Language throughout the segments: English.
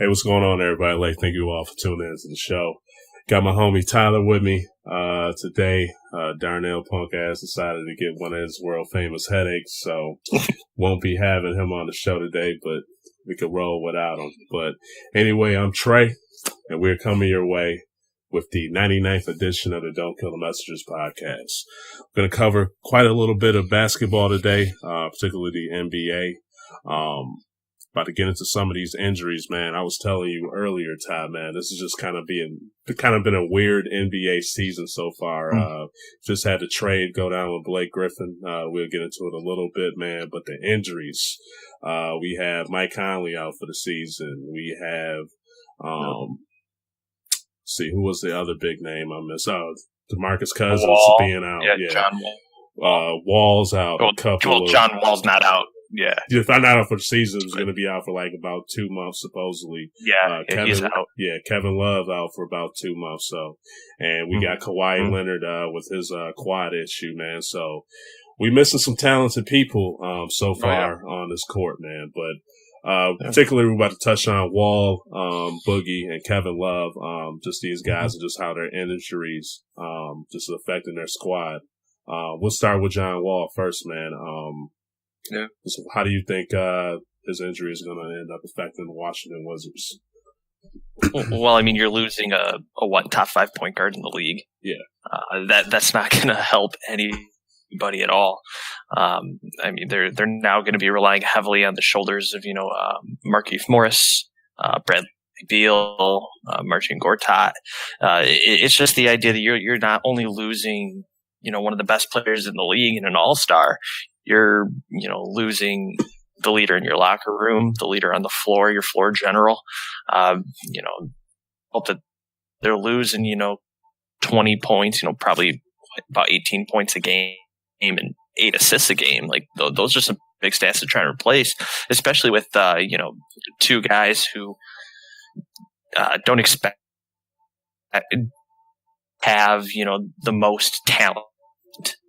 Hey, what's going on, everybody? I'd like to thank you all for tuning in to the show. Got my homie Tyler with me today. Darnell punk ass decided to get one of his world famous headaches, so won't be having him on the show today, but we could roll without him. But anyway, I'm Trey, and we're coming your way with the 99th edition of the Don't Kill the Messengers podcast. We're going to cover quite a little bit of basketball today, particularly the NBA. About to get into some of these injuries, man. I was telling you earlier, Ty, man, this has just kind of been a weird NBA season so far. Just had the trade go down with Blake Griffin. We'll get into it a little bit, man. But the injuries, we have Mike Conley out for the season. We have, see, who was the other big name I missed? DeMarcus Cousins being out. Yeah, John Wall. Wall's out. John Wall's not out. Yeah. If I'm not out for the season, he's going to be out for like about 2 months, supposedly. Yeah, he's out. Yeah, Kevin Love out for about 2 months. So, and we got Kawhi Leonard with his quad issue, man. So, we missing some talented people so far on this court, man. But particularly, we're about to touch on Wall, Boogie, and Kevin Love. Just these guys and just how their injuries just affecting their squad. We'll start with John Wall first, man. So how do you think his injury is going to end up affecting the Washington Wizards? Well, I mean, you're losing a top 5 point guard in the league. Yeah, that's not going to help anybody at all. I mean, they're now going to be relying heavily on the shoulders of Markieff Morris, Bradley Beal, Marcin Gortat. It's just the idea that you're not only losing one of the best players in the league and an all-star. You're, losing the leader in your locker room, the leader on the floor, your floor general. Hope that they're losing, 20 points, probably about 18 points a game and 8 assists a game. Like those are some big stats to try and replace, especially with, 2 guys who don't expect have, the most talent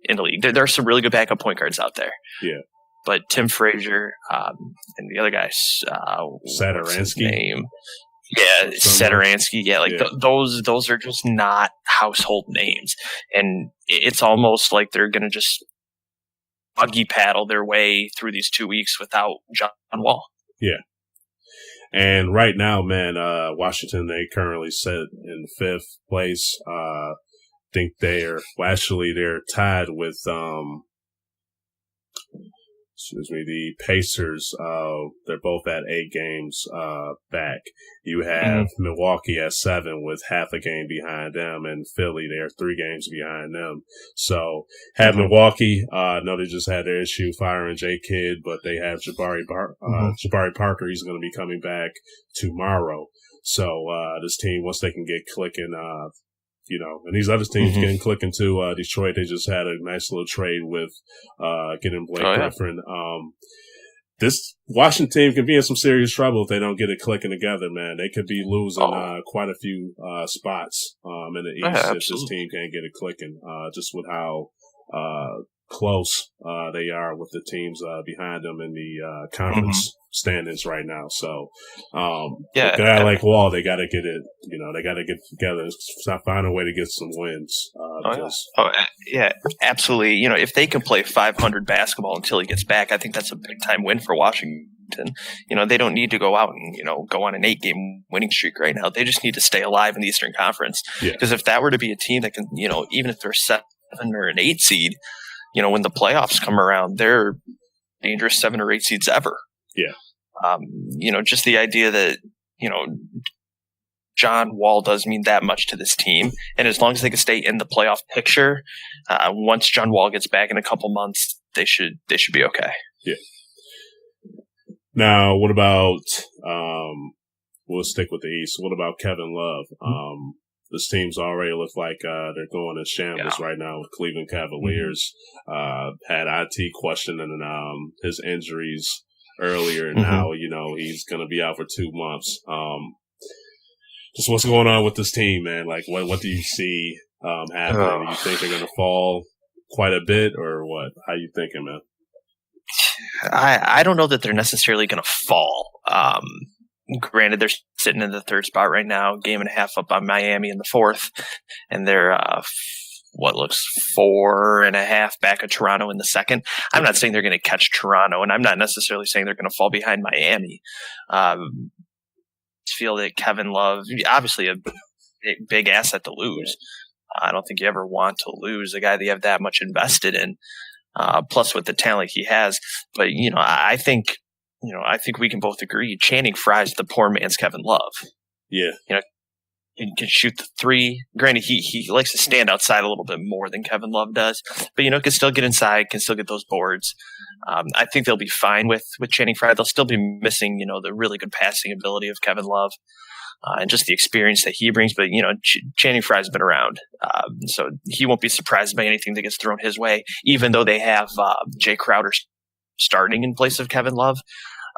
in the league. There are some really good backup point guards out there. Yeah. But Tim Frazier and the other guys, Saturansky. Yeah, Saturansky. Yeah, those are just not household names. And it's almost like they're going to just buggy paddle their way through these 2 weeks without John Wall. Yeah. And right now, man, Washington, they currently sit in 5th place. Think they're tied with the Pacers. They're both at 8 games back. You have Milwaukee at 7 with half a game behind them, and Philly, they're 3 games behind them. So have Milwaukee. No, they just had their issue firing J Kidd, but they have Jabari Parker. He's going to be coming back tomorrow. So this team, once they can get clicking, and these other teams getting clicking too. Detroit, they just had a nice little trade with getting Blake Griffin. This Washington team can be in some serious trouble if they don't get it clicking together, man. They could be losing quite a few spots in the East if this team can't get it clicking, just with how close they are with the teams behind them in the conference standings right now. So, a guy like Wall, they got to get it. They got to get together and find a way to get some wins. Absolutely. If they can play 500 basketball until he gets back, I think that's a big time win for Washington. They don't need to go out and go on an 8-game winning streak right now. They just need to stay alive in the Eastern Conference. Because if that were to be a team that can, even if they're 7 or an 8 seed, when the playoffs come around, they're dangerous 7 or 8 seeds ever. Yeah. Just the idea that, John Wall does mean that much to this team. And as long as they can stay in the playoff picture, once John Wall gets back in a couple months, they should be okay. Yeah. Now, what about, we'll stick with the East. What about Kevin Love? This team's already look like they're going in shambles right now with Cleveland Cavaliers. Had IT questioning his injuries earlier, and now he's going to be out for 2 months. Just what's going on with this team, man? Like, what do you see happening? Do you think they're going to fall quite a bit, or what? How you thinking, man? I don't know that they're necessarily going to fall. granted, they're sitting in the third spot right now, game and a half up on Miami in the fourth, and they're what looks 4.5 back of Toronto in the second. I'm not saying they're going to catch Toronto, and I'm not necessarily saying they're going to fall behind Miami. I feel that Kevin Love, obviously a big asset to lose. I don't think you ever want to lose a guy that you have that much invested in, plus with the talent he has. But, I think we can both agree Channing Frye's the poor man's Kevin Love. Yeah. He can shoot the three. Granted, he likes to stand outside a little bit more than Kevin Love does, but can still get inside, can still get those boards. I think they'll be fine with Channing Frye. They'll still be missing, the really good passing ability of Kevin Love and just the experience that he brings. But Channing Frye's been around, so he won't be surprised by anything that gets thrown his way. Even though they have Jay Crowder starting in place of Kevin Love,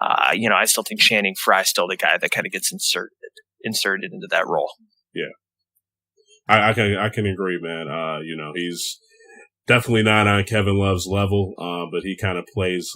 I still think Channing Frye's still the guy that kind of gets inserted into that role. Yeah, I can agree, man. He's definitely not on Kevin Love's level, but he kind of plays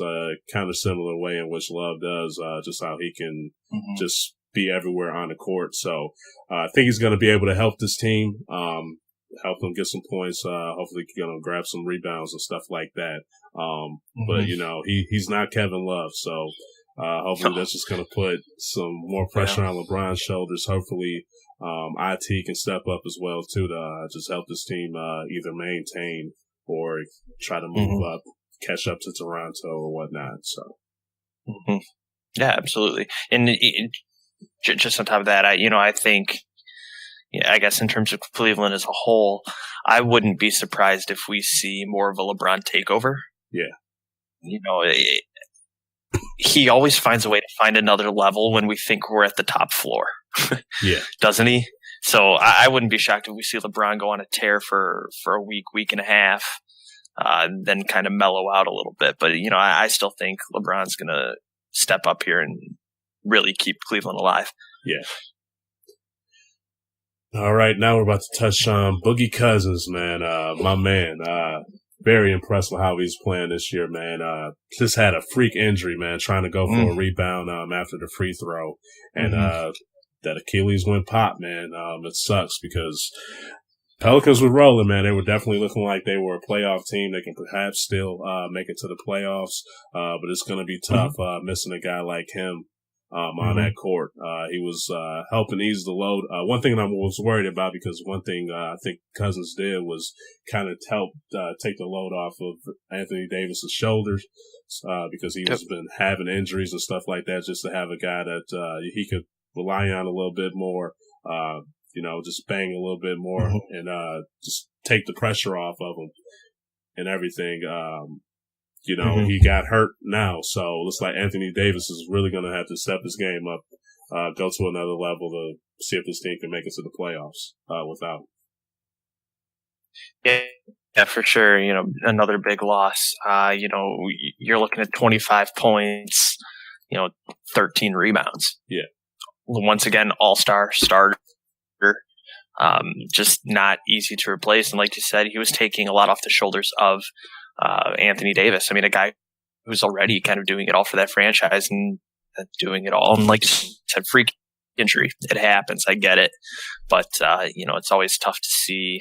kind of similar way in which Love does, just how he can just be everywhere on the court. So I think he's going to be able to help this team, help them get some points, hopefully grab some rebounds and stuff like that. But he's not Kevin Love, so hopefully that's just going to put some more pressure on LeBron's shoulders. Hopefully IT can step up as well too to just help this team either maintain or try to move up, catch up to Toronto or whatnot. So yeah, absolutely. And just on top of that, I think, I guess in terms of Cleveland as a whole, I wouldn't be surprised if we see more of a LeBron takeover. Yeah. He always finds a way to find another level when we think we're at the top floor. Yeah. Doesn't he? So I wouldn't be shocked if we see LeBron go on a tear for a week and a half, then kind of mellow out a little bit. But, I still think LeBron's going to step up here and really keep Cleveland alive. Yeah. All right. Now we're about to touch on Boogie Cousins, man. My man. Very impressed with how he's playing this year, man. Just had a freak injury, man, trying to go for a rebound after the free throw. And that Achilles went pop, man. It sucks because Pelicans were rolling, man. They were definitely looking like they were a playoff team. They can perhaps still make it to the playoffs, but it's going to be tough missing a guy like him on that court. He was helping ease the load. One thing I was worried about, because one thing I think Cousins did was kind of help take the load off of Anthony Davis's shoulders, because he has been having injuries and stuff like that, just to have a guy that he could rely on a little bit more, just bang a little bit more and just take the pressure off of him and everything. He got hurt now, so it looks like Anthony Davis is really going to have to step his game up, go to another level to see if this team can make it to the playoffs without him. Yeah, for sure. Another big loss. You're looking at 25 points, 13 rebounds. Yeah. Once again, all-star starter. Just not easy to replace. And like you said, he was taking a lot off the shoulders of Anthony Davis. I mean, a guy who's already kind of doing it all for that franchise and doing it all. And like you said, freak injury. It happens. I get it. But, it's always tough to see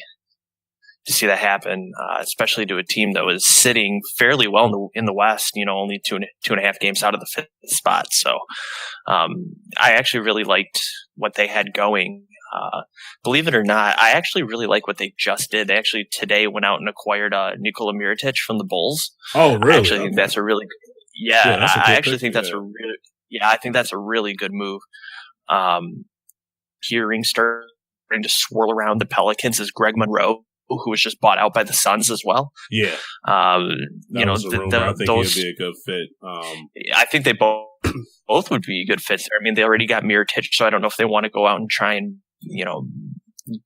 that happen, especially to a team that was sitting fairly well in the West, only two and a half games out of the fifth spot. So, I actually really liked what they had going. Believe it or not, I actually really like what they just did. They actually today went out and acquired Nikola Mirotic from the Bulls. Oh, really? I actually think that's a really good, I actually think that's I think that's a really good move. Hearing starting to swirl around the Pelicans is Greg Monroe, who was just bought out by the Suns as well. Yeah. I think those, he'd be a good fit. I think they both would be good fits there. I mean, they already got Mirotic, so I don't know if they want to go out and try and,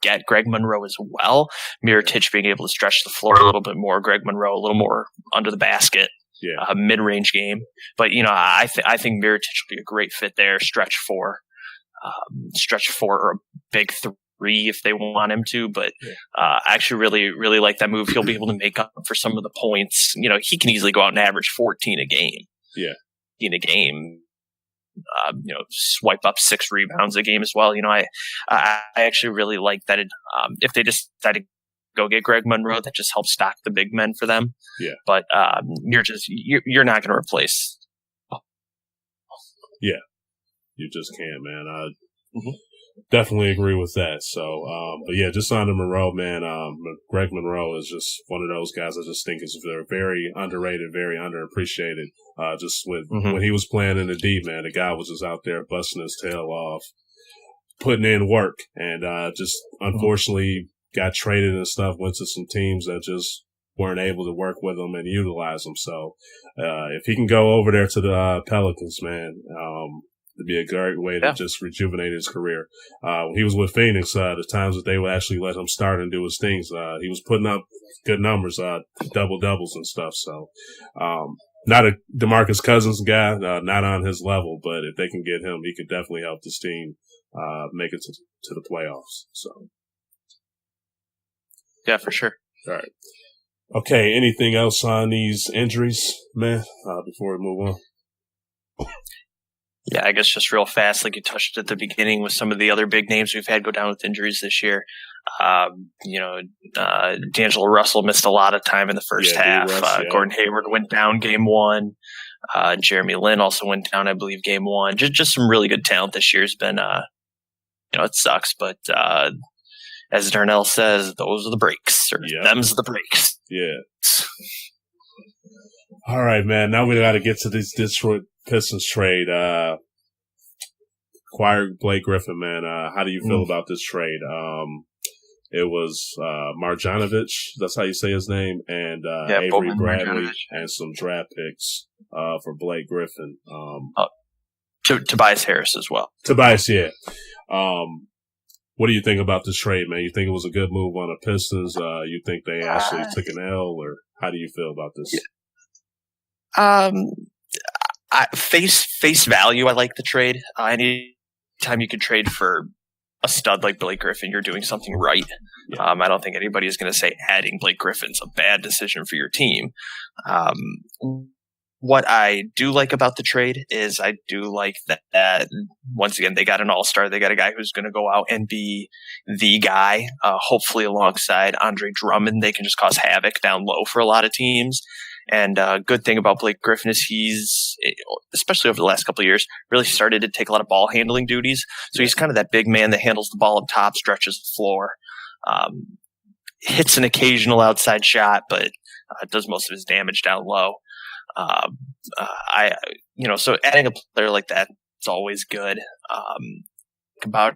get Greg Monroe as well. Mirotic being able to stretch the floor a little bit more, Greg Monroe a little more under the basket, mid-range game. But, I think Mirotic will be a great fit there, stretch four or a big three if they want him to. But I actually really, really like that move. He'll be able to make up for some of the points. He can easily go out and average 14 a game. Yeah. In a game. swipe up 6 rebounds a game as well. I actually really like that. If they decide to go get Greg Monroe, that just helps stock the big men for them. Yeah. But you're not going to replace. Yeah, you just can't, man. Definitely agree with that. So, but yeah, just on to Monroe, man. Greg Monroe is just one of those guys I just think is very underrated, very underappreciated. Just with when he was playing in the D, man, the guy was just out there busting his tail off, putting in work, and just unfortunately got traded and stuff. Went to some teams that just weren't able to work with him and utilize him. So, if he can go over there to the Pelicans, man, it'd be a great way to just rejuvenate his career. When he was with Phoenix, the times that they would actually let him start and do his things, he was putting up good numbers, double-doubles and stuff. So, not a DeMarcus Cousins guy, not on his level, but if they can get him, he could definitely help this team, make it to the playoffs. So. Yeah, for sure. All right. Okay. Anything else on these injuries, man, before we move on? Yeah, I guess just real fast, like you touched at the beginning with some of the other big names we've had go down with injuries this year. D'Angelo Russell missed a lot of time in the first half. Gordon Hayward went down game 1. Jeremy Lin also went down, I believe, game 1. Just some really good talent this year has been, it sucks, but as Darnell says, those are the breaks, or them's the breaks. Yeah. All right, man. Now we got to get to this Detroit Pistons trade. Acquired Blake Griffin, man. How do you feel about this trade? It was Marjanovic, that's how you say his name, and Avery Bradley, and some draft picks for Blake Griffin. Tobias Harris as well. Tobias, yeah. What do you think about this trade, man? You think it was a good move on the Pistons? You think they actually took an L, or how do you feel about this? Face value, I like the trade. Anytime you can trade for a stud like Blake Griffin, you're doing something right. Yeah. I don't think anybody is going to say adding Blake Griffin's a bad decision for your team. What I do like about the trade is I do like that once again, they got an all-star. They got a guy who's going to go out and be the guy, hopefully alongside Andre Drummond. They can just cause havoc down low for a lot of teams. And good thing about Blake Griffin is he's, especially over the last couple of years, really started to take a lot of ball handling duties. So he's kind of that big man that handles the ball up top, stretches the floor, hits an occasional outside shot, but does most of his damage down low. So adding a player like that is always good. About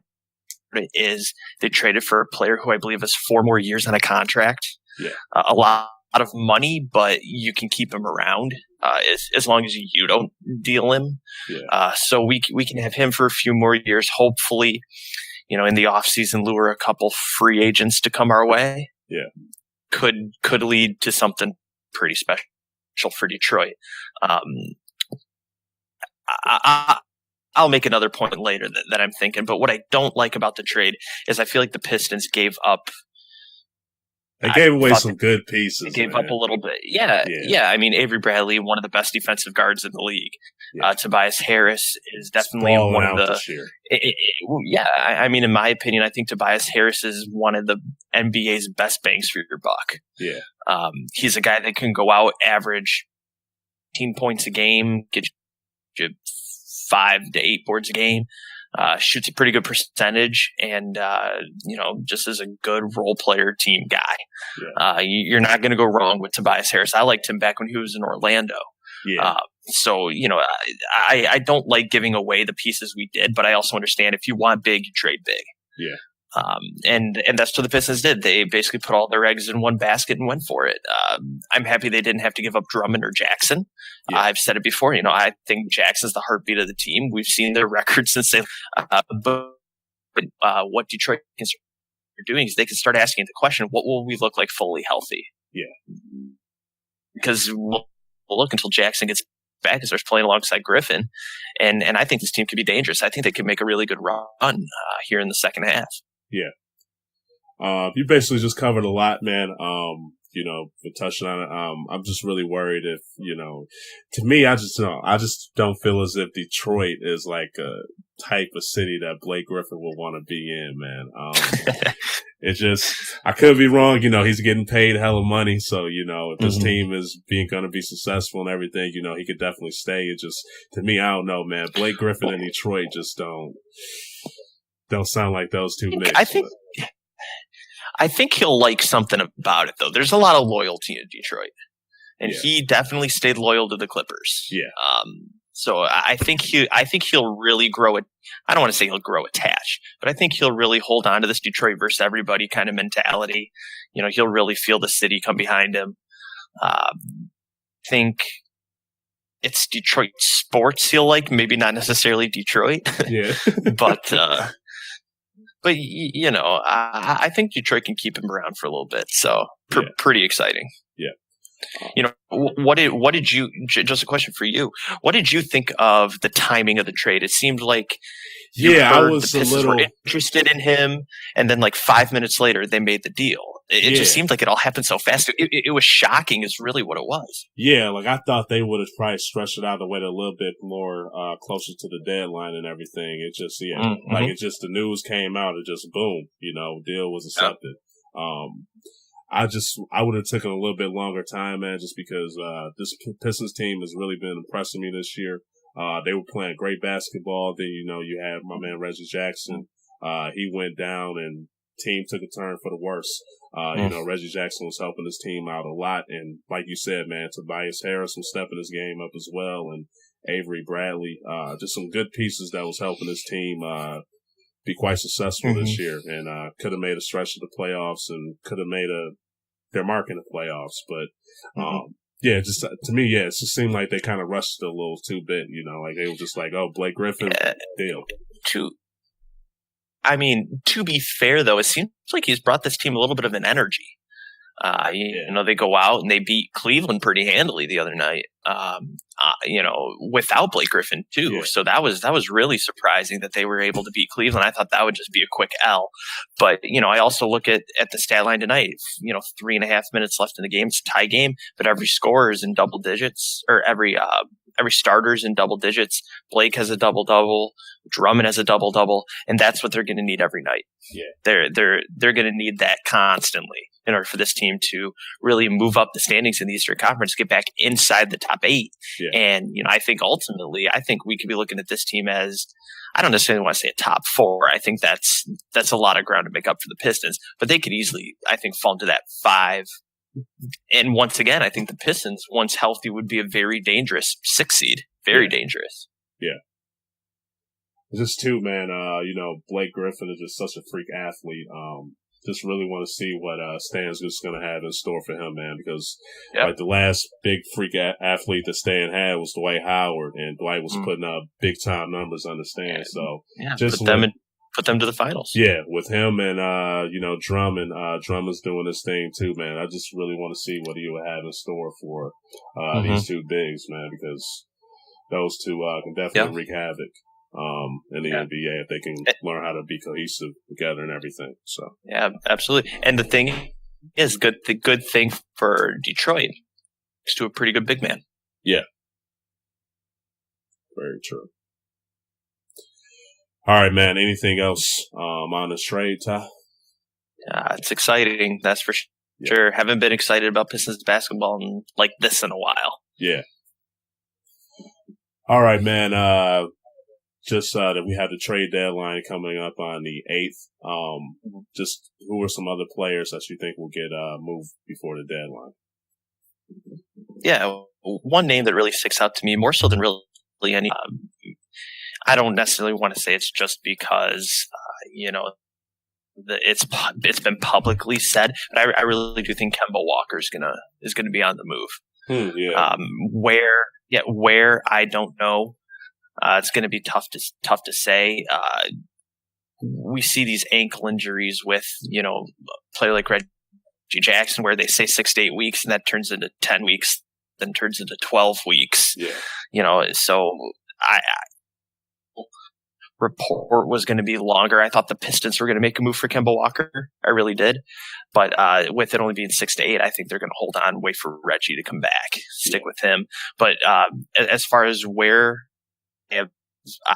it is they traded for a player who I believe has 4 more years on a contract. Yeah. A lot of money, but you can keep him around as long as you don't deal him. Yeah. So we can have him for a few more years. Hopefully, in the offseason, lure a couple free agents to come our way. Yeah. Could lead to something pretty special for Detroit. I'll make another point later that I'm thinking, but what I don't like about the trade is I feel like the Pistons gave up. They gave away some good pieces. They gave up a little bit. Yeah. I mean, Avery Bradley, one of the best defensive guards in the league. Yeah. Tobias Harris is definitely one of the. I mean, in my opinion, I think Tobias Harris is one of the NBA's best bangs for your buck. Yeah. He's a guy that can go out, average 10 points a game, get you 5 to 8 boards a game. Shoots a pretty good percentage, and just as a good role player team guy. Yeah. You're not going to go wrong with Tobias Harris. I liked him back when he was in Orlando. Yeah. I don't like giving away the pieces we did, but I also understand if you want big, you trade big. Yeah. And that's what the Pistons did. They basically put all their eggs in one basket and went for it. I'm happy they didn't have to give up Drummond or Jackson. Yeah. I've said it before. I think Jackson's the heartbeat of the team. We've seen their record since they. But what Detroit are doing is they can start asking the question: what will we look like fully healthy? Yeah. Because we'll look until Jackson gets back and starts playing alongside Griffin, and I think this team could be dangerous. I think they could make a really good run here in the second half. Yeah. You basically just covered a lot, man. for touching on it. I'm just really worried if, to me, I just don't feel as if Detroit is like a type of city that Blake Griffin will want to be in, man. I could be wrong. He's getting paid hella money. So, if this team is going to be successful and everything, he could definitely stay. It just, to me, I don't know, man. Blake Griffin and Detroit just don't sound like those two mix. I think he'll like something about it, though. There's a lot of loyalty in Detroit, and he definitely stayed loyal to the Clippers. Yeah. So I think he'll really grow it. I don't want to say he'll grow attached, but I think he'll really hold on to this Detroit versus everybody kind of mentality. He'll really feel the city come behind him. Think it's Detroit sports he'll like, maybe not necessarily Detroit. Yeah. But I think Detroit can keep him around for a little bit. So pretty exciting. Yeah. What did you, just a question for you, what did you think of the timing of the trade? It seemed like I was the Pistons were interested in him, and then like 5 minutes later they made the deal. It just seemed like it all happened so fast. It was shocking is really what it was. Yeah, like I thought they would have probably stretched it out and waited a little bit more closer to the deadline and everything. It just, like it just, the news came out, it just boom, deal was accepted. I would have taken a little bit longer time, man, just because this Pistons team has really been impressing me this year. They were playing great basketball. Then, you had my man Reggie Jackson. He went down and team took a turn for the worse. Reggie Jackson was helping his team out a lot. And like you said, man, Tobias Harris was stepping his game up as well. And Avery Bradley, just some good pieces that was helping his team be quite successful this year. And could have made a stretch of the playoffs and could have made their mark in the playoffs. But just to me, it just seemed like they kind of rushed it a little too bit. Like they were just like, oh, Blake Griffin, deal. To be fair, though, it seems like he's brought this team a little bit of an energy. They go out and they beat Cleveland pretty handily the other night, without Blake Griffin too. Yeah. So that was really surprising that they were able to beat Cleveland. I thought that would just be a quick L. But, I also look at the stat line tonight, 3.5 minutes left in the game. It's a tie game, but every scorer is in double digits, or every starter's in double digits. Blake has a double-double. Drummond has a double-double. And that's what they're going to need every night. Yeah. They're going to need that constantly in order for this team to really move up the standings in the Eastern Conference, get back inside the top 8. Yeah. And, I think ultimately, we could be looking at this team as, I don't necessarily want to say a top 4. I think that's a lot of ground to make up for the Pistons, but they could easily, I think, fall into that 5. And once again, I think the Pistons, once healthy, would be a very dangerous 6 seed. Very dangerous. Yeah. Just too, man, Blake Griffin is just such a freak athlete. Just really want to see what Stan's just going to have in store for him, man, because like the last big freak athlete that Stan had was Dwight Howard, and Dwight was putting up big time numbers on the Stan. So just put them to the finals. Yeah, with him and Drummond. Drummond's doing this thing too, man. I just really want to see what he will have in store for these two bigs, man, because those two can definitely wreak havoc. In the NBA, if they can learn how to be cohesive together and everything. So absolutely. And the thing is, the good thing for Detroit is to a pretty good big man. Yeah, very true. All right, man. Anything else on this trade, Ty? It's exciting. That's for sure. Haven't been excited about Pistons basketball like this in a while. Yeah. All right, man. Just that we have the trade deadline coming up on the 8th. Just who are some other players that you think will get moved before the deadline? Yeah, one name that really sticks out to me, more so than really any. I don't necessarily want to say it's just because it's been publicly said, but I really do think Kemba Walker is gonna be on the move. Where I don't know. It's going to be tough to say. We see these ankle injuries with, a player like Reggie Jackson, where they say 6 to 8 weeks, and that turns into 10 weeks, then turns into 12 weeks. Yeah. So report was going to be longer. I thought the Pistons were going to make a move for Kemba Walker. I really did. But with it only being 6 to 8, I think they're going to hold on, wait for Reggie to come back, stick with him. But as far as where,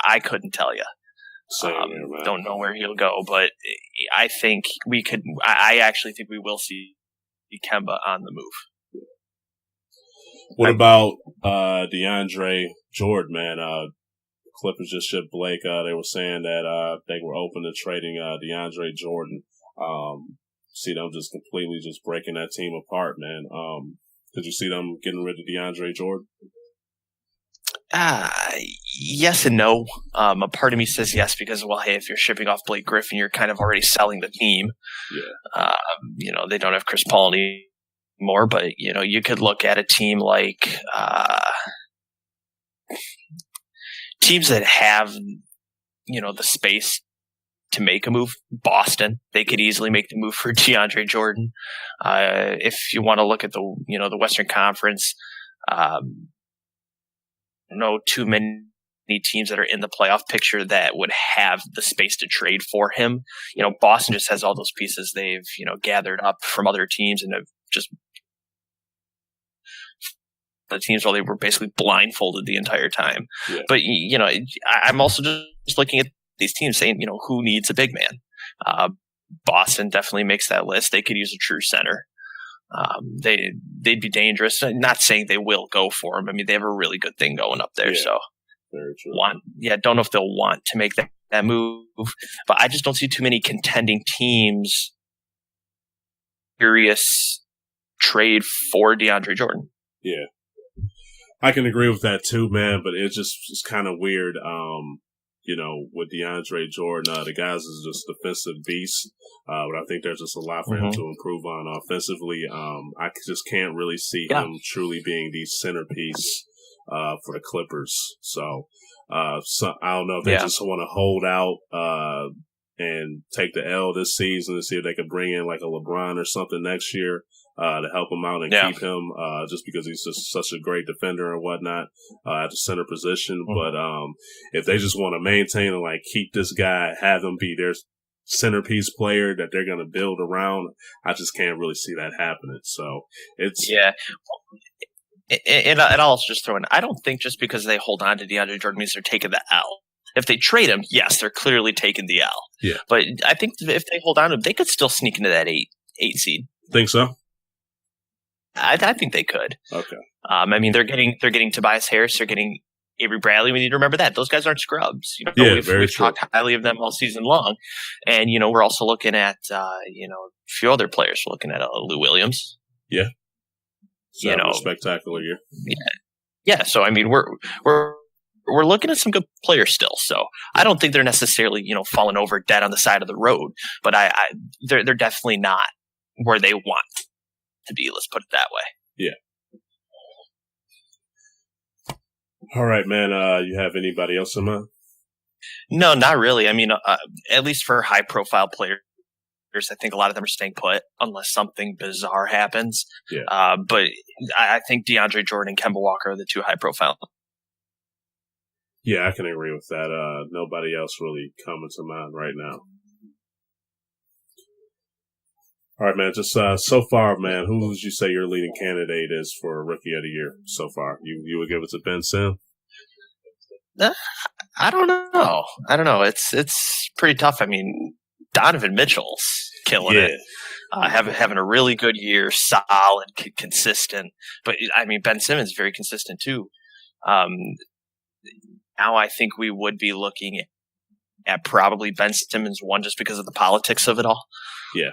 I couldn't tell you. Don't know where he'll go, but I think we could. I actually think we will see Kemba on the move. What about DeAndre Jordan, man? Clippers just shipped Blake. They were saying that they were open to trading DeAndre Jordan. See them just completely just breaking that team apart, man. Did you see them getting rid of DeAndre Jordan? Yes and no. A part of me says yes because, well, hey, if you're shipping off Blake Griffin, you're kind of already selling the team. Yeah. They don't have Chris Paul anymore, but you could look at a team like teams that have the space to make a move. Boston, they could easily make the move for DeAndre Jordan. If you want to look at the Western Conference, no too many teams that are in the playoff picture that would have the space to trade for him. Boston just has all those pieces they've gathered up from other teams and have just the teams where they were basically blindfolded the entire time. Yeah. But I'm also just looking at these teams saying, who needs a big man? Boston definitely makes that list. They could use a true center. They'd be dangerous. Not saying they will go for him. I mean, they have a really good thing going up there. Yeah, so very true. Don't know if they'll want to make that move, but I just don't see too many contending teams serious trade for DeAndre Jordan. Yeah, I can agree with that too, man. But it's kind of weird. With DeAndre Jordan, the guys is just defensive beast. But I think there's just a lot for him to improve on offensively. I just can't really see him truly being the centerpiece for the Clippers. So I don't know if they just want to hold out and take the L this season and see if they could bring in like a LeBron or something next year to help him out and keep him just because he's just such a great defender and whatnot at the center position. But if they just want to maintain and like keep this guy, have him be their centerpiece player that they're going to build around, I just can't really see that happening. So it's and I'll also just throw in, I don't think just because they hold on to DeAndre Jordan means they're taking the L. If they trade him, yes, they're clearly taking the L. Yeah. But I think if they hold on to him, they could still sneak into that eight seed. Think so? I think they could. Okay. I mean, they're getting Tobias Harris. They're getting Avery Bradley. We need to remember that those guys aren't scrubs. We've talked highly of them all season long, and we're also looking at a few other players. We're looking at Lou Williams. Yeah. Spectacular year. Yeah. So I mean, we're looking at some good players still. So I don't think they're necessarily falling over dead on the side of the road, but they're definitely not where they want to be. Let's put it that way. Yeah. All right, man. You have anybody else in mind? No, not really. I mean, at least for high-profile players, I think a lot of them are staying put unless something bizarre happens. Yeah. But I think DeAndre Jordan and Kemba Walker are the two high-profile. Yeah, I can agree with that. Nobody else really coming to mind right now. All right, man. Just so far, man, who would you say your leading candidate is for Rookie of the Year so far? You would give it to Ben Sim? I don't know. It's pretty tough. I mean, Donovan Mitchell's killing it. Having a really good year, solid, consistent. But I mean, Ben Simmons is very consistent too. Now I think we would be looking at probably Ben Simmons one just because of the politics of it all. Yeah.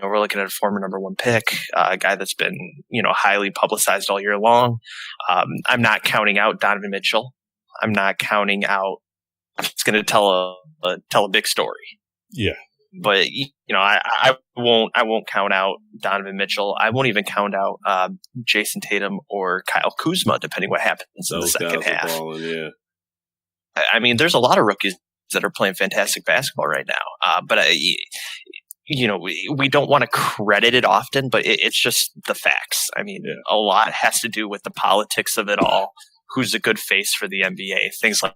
We're looking at a former number one pick, a guy that's been, highly publicized all year long. I'm not counting out Donovan Mitchell. I'm not counting out. It's going to tell a big story. Yeah. But I won't count out Donovan Mitchell. I won't even count out Jason Tatum or Kyle Kuzma, depending what happens in the second half. Balling, I mean, there's a lot of rookies that are playing fantastic basketball right now. But we don't want to credit it often, but it's just the facts. I mean, a lot has to do with the politics of it all. Who's a good face for the NBA? Things like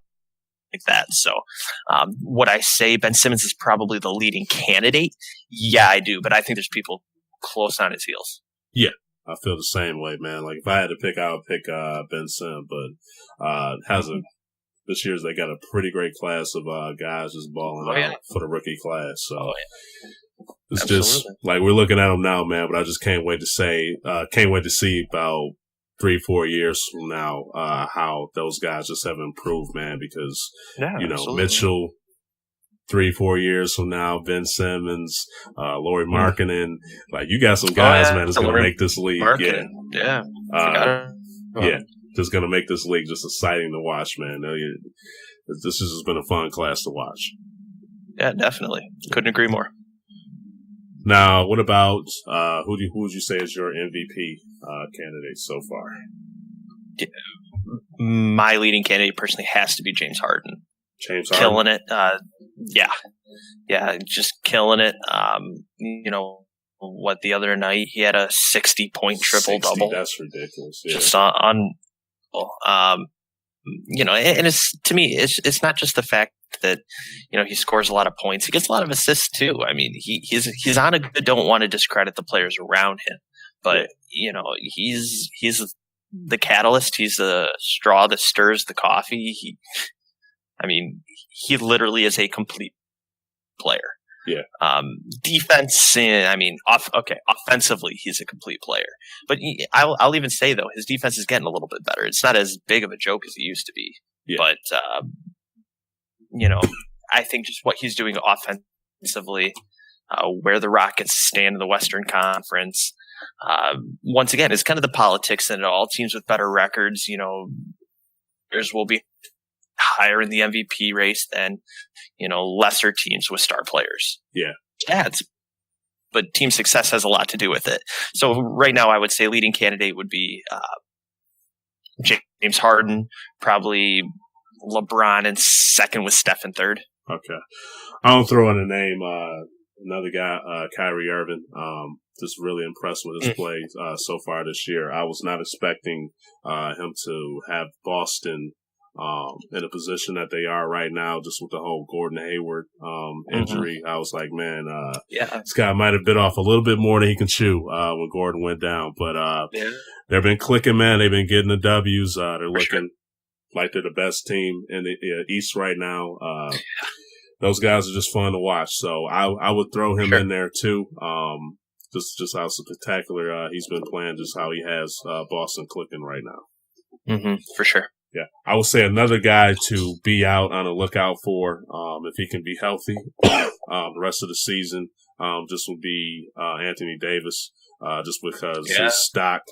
that. So would I say Ben Simmons is probably the leading candidate? Yeah, I do. But I think there's people close on his heels. Yeah, I feel the same way, man. Like if I had to pick, I would pick Ben Simmons, but hasn't. This year's they got a pretty great class of guys just balling out for the rookie class. So it's just like we're looking at them now, man. But I just can't wait to see about 3-4 years from now how those guys just have improved, man. Because Mitchell, 3-4 years from now, Ben Simmons, Lauri Markkanen, like you got some guys, man, that's gonna make this league. Just going to make this league just exciting to watch, man. This has just been a fun class to watch. Yeah, definitely. Couldn't agree more. Now, what about who would you say is your MVP candidate so far? Yeah. My leading candidate personally has to be James Harden. James Harden? Killing it. Yeah, just killing it. What the other night, he had a 60-point triple-double. That's ridiculous. Yeah. Just on and it's, to me, it's not just the fact that, he scores a lot of points. He gets a lot of assists too. I mean, he's on a good, don't want to discredit the players around him, but he's the catalyst. He's the straw that stirs the coffee. He literally is a complete player. Yeah. Defense, offensively, he's a complete player. But I'll even say, though, his defense is getting a little bit better. It's not as big of a joke as it used to be. Yeah. But, I think just what he's doing offensively, where the Rockets stand in the Western Conference, once again, it's kind of the politics in it all. Teams with better records, theirs will be higher in the MVP race than, lesser teams with star players. Yeah. Stats. But team success has a lot to do with it. So right now I would say leading candidate would be James Harden, probably LeBron, and second with Steph in third. Okay. I'll throw in a name, another guy, Kyrie Irving. Just really impressed with his play so far this year. I was not expecting him to have Boston in a position that they are right now, just with the whole Gordon Hayward injury. I was like, man, this guy might have bit off a little bit more than he can chew when Gordon went down. But they've been clicking, man. They've been getting the W's. They're looking like they're the best team in the East right now. Those guys are just fun to watch. So I would throw him in there too. Just how spectacular he's been playing, just how he has Boston clicking right now. For sure. Yeah, I would say another guy to be out on the lookout for, if he can be healthy, the rest of the season, just would be Anthony Davis, just because his stock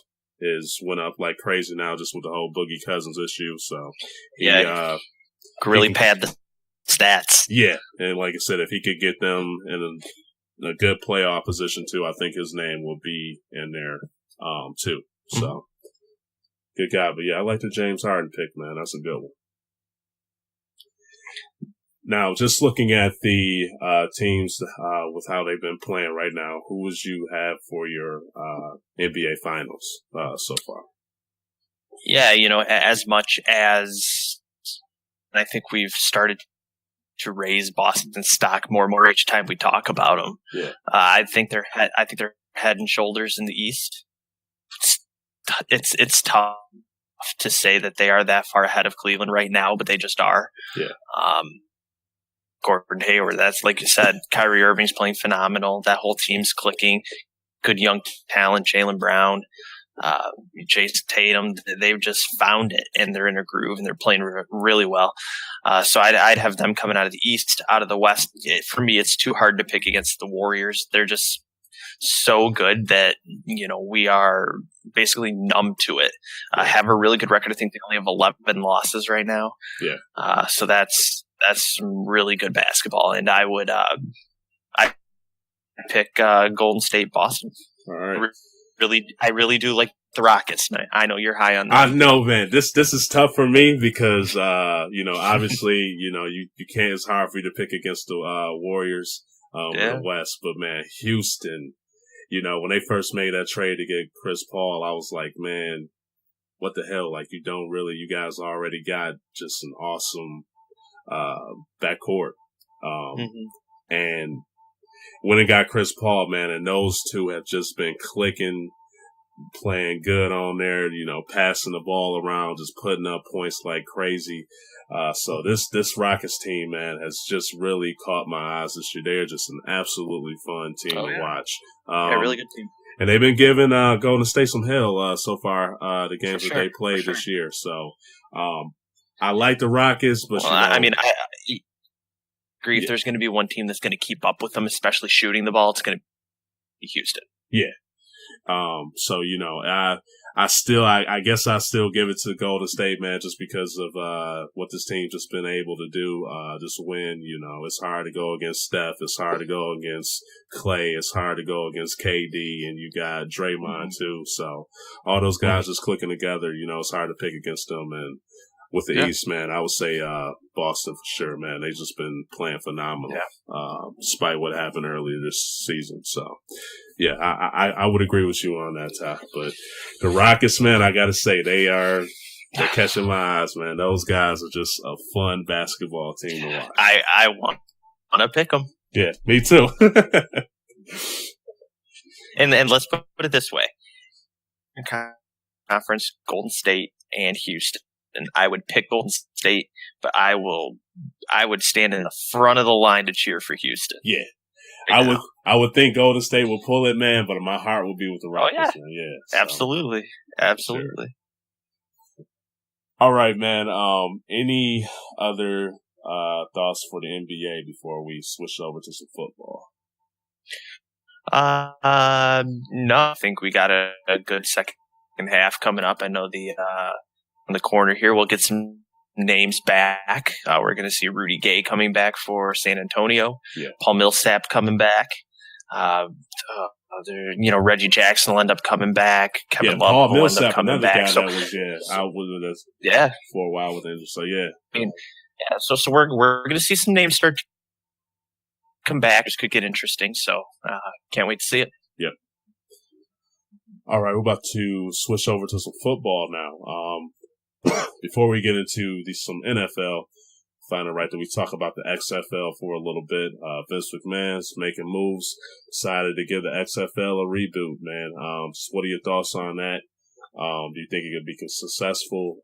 went up like crazy now, just with the whole Boogie Cousins issue. So he really pad the stats. Yeah, and like I said, if he could get them in a good playoff position too, I think his name will be in there too. So. Good guy, but I like the James Harden pick, man. That's a good one. Now, just looking at the teams with how they've been playing right now, who would you have for your NBA Finals so far? Yeah, as much as I think we've started to raise Boston's stock more and more each time we talk about them. Yeah. I think they're head and shoulders in the East. It's tough to say that they are that far ahead of Cleveland right now, but they just are. Yeah. Gordon Hayward, that's like you said, Kyrie Irving's playing phenomenal. That whole team's clicking. Good young talent, Jaylen Brown, Jason Tatum. They've just found it, and they're in a groove, and they're playing really well. So I'd have them coming out of the East. Out of the West, for me, it's too hard to pick against the Warriors. They're just so good that, we are basically numb to it. Have a really good record. I think they only have 11 losses right now. Yeah. So that's some really good basketball. And I would, I pick Golden State, Boston. All right. I really do like the Rockets. I know you're high on that. I know, man. This is tough for me because, obviously, you can't, it's hard for you to pick against the Warriors in the West. But, man, Houston, when they first made that trade to get Chris Paul, I was like, man, what the hell? Like, you guys already got just an awesome backcourt. And when it got Chris Paul, man, and those two have just been clicking, playing good on there, passing the ball around, just putting up points like crazy. So this Rockets team, man, has just really caught my eyes this year. They're just an absolutely fun team to watch. Really good team. And they've been giving Golden State some hell so far, the games that they played this year. So I like the Rockets, but I agree. If there's going to be one team that's going to keep up with them, especially shooting the ball, it's going to be Houston. Yeah. So I guess I still give it to Golden State, man, just because of what this team just been able to do. This win, it's hard to go against Steph, it's hard to go against Clay, it's hard to go against KD, and you got Draymond too. So all those guys just clicking together, it's hard to pick against them. And with the East, man, I would say Boston for sure, man. They've just been playing phenomenal, despite what happened earlier this season. So, yeah, I would agree with you on that, Ty. But the Rockets, man, I got to say, they're catching my eyes, man. Those guys are just a fun basketball team to watch. I want to pick them. Yeah, me too. and let's put it this way. Conference, Golden State and Houston. And I would pick Golden State, but I would stand in the front of the line to cheer for Houston. Yeah. I would think Golden State will pull it, man, but my heart will be with the Rockets. Oh, yeah. So. Absolutely. Sure. All right, man. Any other thoughts for the NBA before we switch over to some football? No, I think we got a good second half coming up. I know on the corner here, we'll get some names back. We're going to see Rudy Gay coming back for San Antonio. Yeah. Paul Millsap coming back. Reggie Jackson will end up coming back. Kevin Love will end up coming back. So, out with us for a while with him. So So we're going to see some names start to come back. This could get interesting. So can't wait to see it. Yep. All right, we're about to switch over to some football now. Before we get into some NFL, find it right that we talk about the XFL for a little bit. Vince McMahon's making moves, decided to give the XFL a reboot, man. What are your thoughts on that? Do you think it could be successful?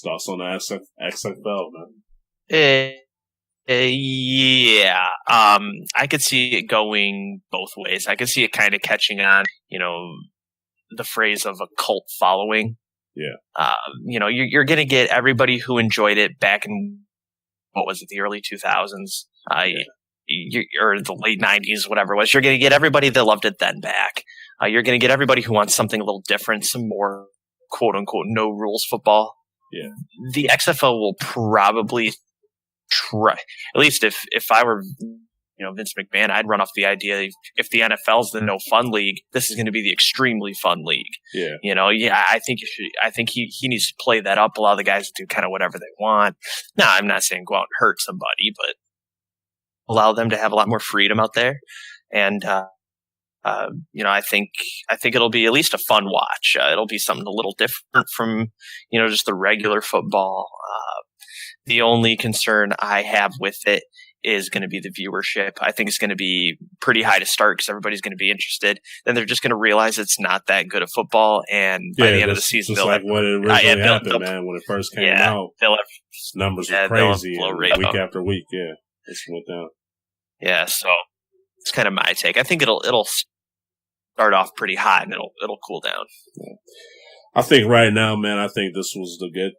Thoughts on the XFL, man? Yeah. I could see it going both ways. I could see it kind of catching on, the phrase of a cult following. Yeah. You're going to get everybody who enjoyed it back in, what was it, the early 2000s, or the late 90s, whatever it was. You're going to get everybody that loved it then back. You're going to get everybody who wants something a little different, some more quote unquote no rules football. Yeah. The XFL will probably try, at least if I were, Vince McMahon, I'd run off the idea if the NFL's the no fun league, this is going to be the extremely fun league. Yeah. I think he needs to play that up, allow the guys to do kind of whatever they want. Now, I'm not saying go out and hurt somebody, but allow them to have a lot more freedom out there. And, I think it'll be at least a fun watch. It'll be something a little different from, just the regular football. The only concern I have with it is going to be the viewership. I think it's going to be pretty high to start because everybody's going to be interested. Then they're just going to realize it's not that good of football, and by the end of the season, they'll like when it originally happened, man. When it first came out, numbers were crazy, and week after week, it went down. Yeah, so it's kind of my take. I think it'll start off pretty hot and it'll cool down. Yeah. I think right now, man, I think this was the good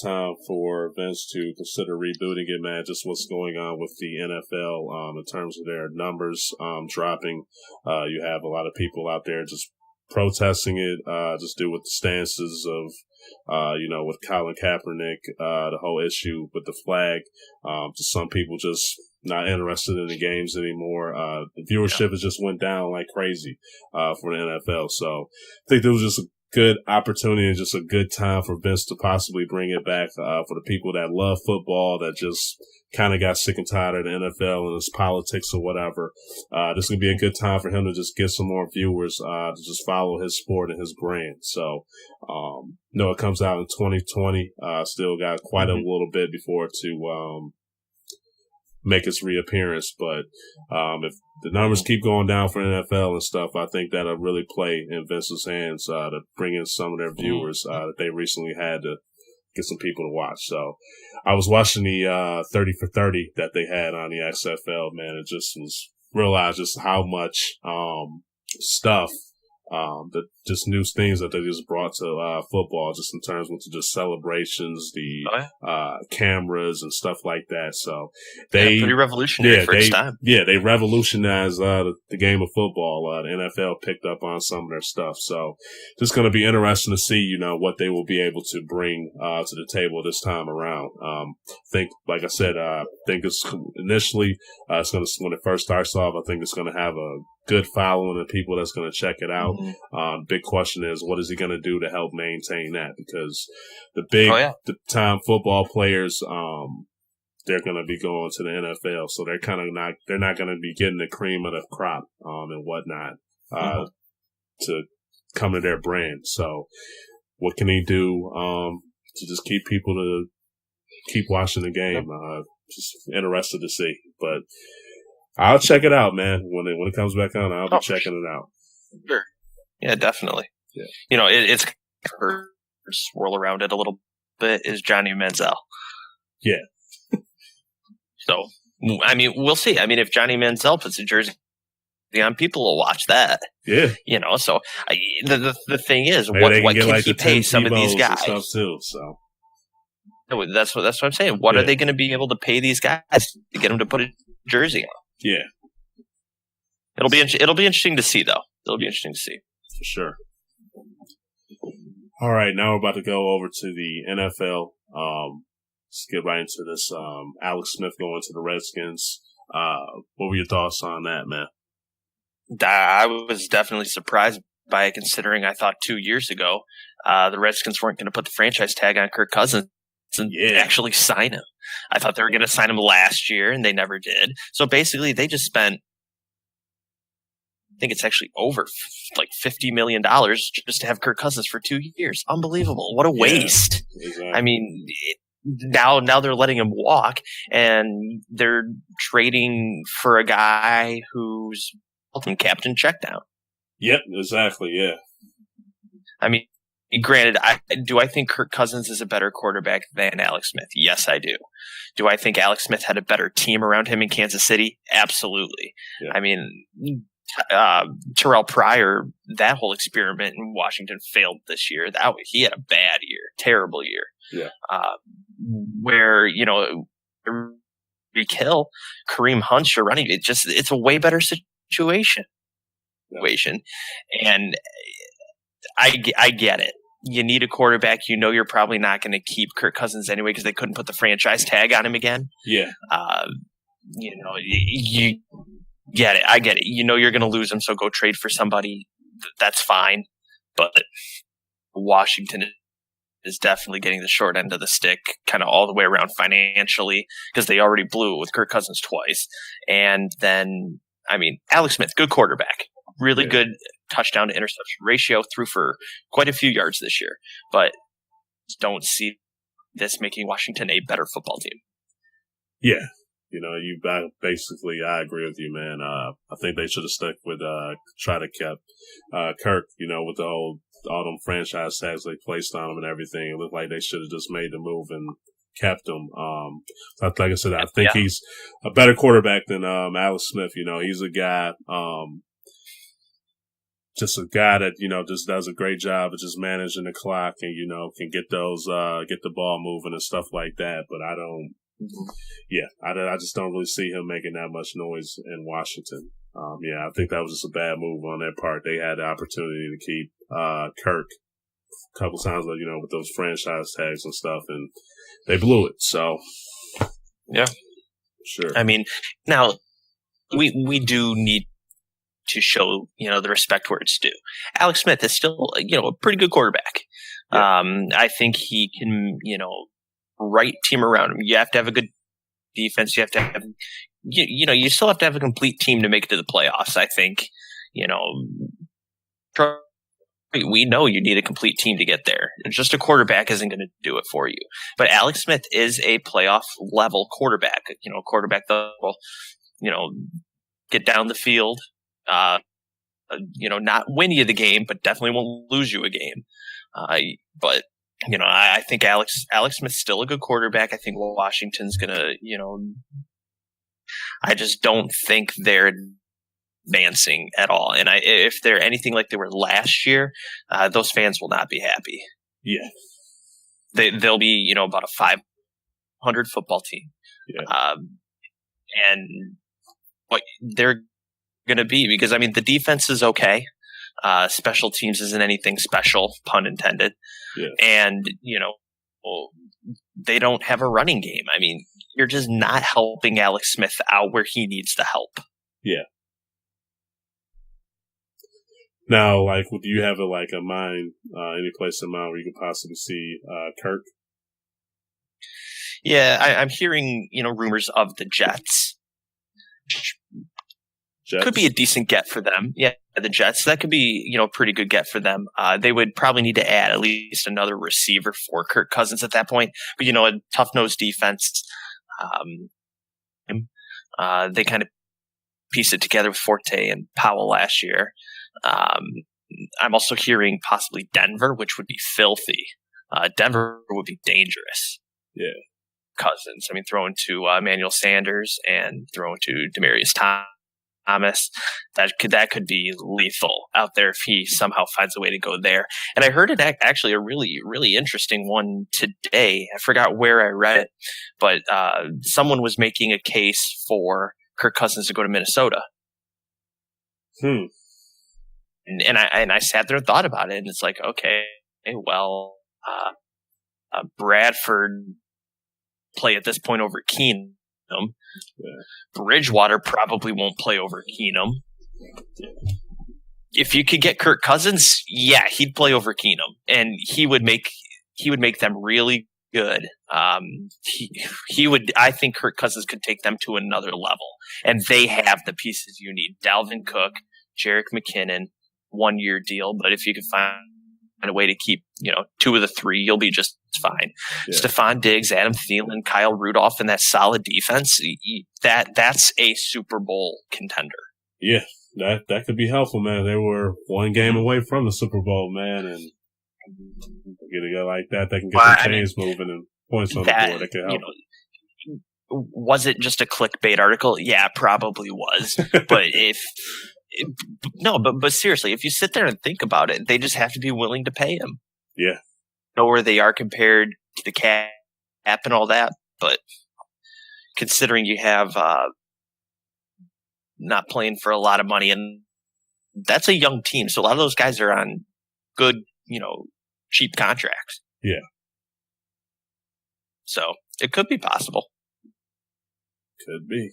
time for Vince to consider rebooting it, man. Just what's going on with the NFL in terms of their numbers dropping. You have a lot of people out there just protesting it, just due with the stances of, with Colin Kaepernick, the whole issue with the flag. Just some people just not interested in the games anymore. The viewership has just went down like crazy for the NFL. So I think there was just good opportunity and just a good time for Vince to possibly bring it back for the people that love football, that just kind of got sick and tired of the NFL and its politics or whatever. This is going to be a good time for him to just get some more viewers to just follow his sport and his brand. So, no, it comes out in 2020. Still got quite a little bit before to make its reappearance. But if the numbers keep going down for NFL and stuff, I think that'll really play in Vince's hands to bring in some of their viewers that they recently had to get some people to watch. So I was watching the 30 for 30 that they had on the XFL, man. It just was realized just how much stuff just new things that they just brought to football, just in terms of just celebrations, the cameras and stuff like that. So they pretty revolutionary for its time. Yeah, they revolutionized the game of football. The NFL picked up on some of their stuff. So just going to be interesting to see, what they will be able to bring to the table this time around. I think, like I said, I think it's initially it's going to, when it first starts off, I think it's going to have a good following of people that's going to check it out. Big question is, what is he going to do to help maintain that? Because the the time football players, they're going to be going to the NFL, so they're not going to be getting the cream of the crop and whatnot to come to their brand. So what can he do to just keep people to keep watching the game? Just interested to see, but I'll check it out, man. When it comes back on, I'll be checking it out. Sure. Yeah, definitely. Yeah. It's swirl around it a little bit is Johnny Manziel. Yeah. So, I mean, we'll see. I mean, if Johnny Manziel puts a jersey on, people will watch that. Yeah. So the thing is, maybe what can he pay some of these guys? Stuff too, so. That's what I'm saying. What are they going to be able to pay these guys to get them to put a jersey on? Yeah. It'll be interesting to see, though. It'll be interesting to see. For sure. All right, now we're about to go over to the NFL. Let's get right into this. Alex Smith going to the Redskins. What were your thoughts on that, man? I was definitely surprised by it, considering I thought 2 years ago the Redskins weren't going to put the franchise tag on Kirk Cousins and actually sign him. I thought they were going to sign him last year, and they never did. So basically, they just spent, I think it's actually over like $50 million just to have Kirk Cousins for 2 years. Unbelievable. What a waste. Exactly. I mean, now they're letting him walk, and they're trading for a guy who's captain checkdown. Yep, exactly, yeah. I mean, granted, I think Kirk Cousins is a better quarterback than Alex Smith? Yes, I do. Do I think Alex Smith had a better team around him in Kansas City? Absolutely. Yeah. I mean, Terrell Pryor, that whole experiment in Washington failed this year. He had a bad year, terrible year. Yeah. Where, Rick Hill, Kareem Hunt, you're running, it's a way better situation. Yeah. And I get it. You need a quarterback. You're probably not going to keep Kirk Cousins anyway because they couldn't put the franchise tag on him again. Yeah. You get it. I get it. You're going to lose him, so go trade for somebody. That's fine. But Washington is definitely getting the short end of the stick kind of all the way around financially because they already blew it with Kirk Cousins twice. And then, Alex Smith, good quarterback. Really good touchdown to interception ratio, threw for quite a few yards this year, but don't see this making Washington a better football team. Yeah. I agree with you, man. I think they should have stuck with, try to keep, Kirk, with all them franchise tags they placed on him and everything. It looked like they should have just made the move and kept him. Like I said, I think he's a better quarterback than, Alex Smith. He's a guy, just a guy that, just does a great job of just managing the clock and, can get get the ball moving and stuff like that. But I just don't really see him making that much noise in Washington. I think that was just a bad move on their part. They had the opportunity to keep, Kirk a couple times, with those franchise tags and stuff, and they blew it. So, yeah. Sure. Now we do need to show, the respect where it's due. Alex Smith is still, a pretty good quarterback. Yeah. I think he can, right team around him. You have to have a good defense. You have to have, you still have to have a complete team to make it to the playoffs. I think, we know you need a complete team to get there. Just a quarterback isn't going to do it for you. But Alex Smith is a playoff level quarterback, quarterback that will, get down the field, not win you the game, but definitely won't lose you a game. But I think Alex Smith's still a good quarterback. I think Washington's going to, I just don't think they're advancing at all. And if they're anything like they were last year, those fans will not be happy. Yeah. They'll be, about a 500 football team. Yeah. And what they're going to be, because the defense is okay. Special teams isn't anything special, pun intended. Yeah. And, they don't have a running game. You're just not helping Alex Smith out where he needs the help. Yeah. Now, do you have a mind, any place in mind where you could possibly see Kirk? Yeah, I'm hearing, rumors of the Jets. Could be a decent get for them. Yeah, the Jets. That could be, a pretty good get for them. They would probably need to add at least another receiver for Kirk Cousins at that point. But, a tough-nosed defense. They kind of pieced it together with Forte and Powell last year. I'm also hearing possibly Denver, which would be filthy. Denver would be dangerous. Yeah. Cousins. Throwing to Emmanuel Sanders and throwing to Demaryius Thomas. That could be lethal out there if he somehow finds a way to go there. And I heard it actually a really, really interesting one today. I forgot where I read it, but someone was making a case for Kirk Cousins to go to Minnesota. And I sat there and thought about it, and it's like, okay, well, Bradford play at this point over Keenum. Yeah. Bridgewater probably won't play over Keenum. Yeah. If you could get Kirk Cousins, yeah, he'd play over Keenum, and he would make them really good. He would. I think Kirk Cousins could take them to another level, and they have the pieces you need: Dalvin Cook, Jerick McKinnon. 1-year deal, but if you can find a way to keep, 2 of the 3, you'll be just fine. Yeah. Stephon Diggs, Adam Thielen, Kyle Rudolph, and that solid defense, that's a Super Bowl contender. Yeah, that could be helpful, man. They were 1 game away from the Super Bowl, man, and get a guy like that can get the chains moving and points on the board. That could help. Was it just a clickbait article? Yeah, it probably was. But but seriously, if you sit there and think about it, they just have to be willing to pay him. Yeah. Know where they are compared to the cap and all that. But considering you have not playing for a lot of money, and that's a young team, so a lot of those guys are on good, cheap contracts. Yeah. So it could be possible. Could be.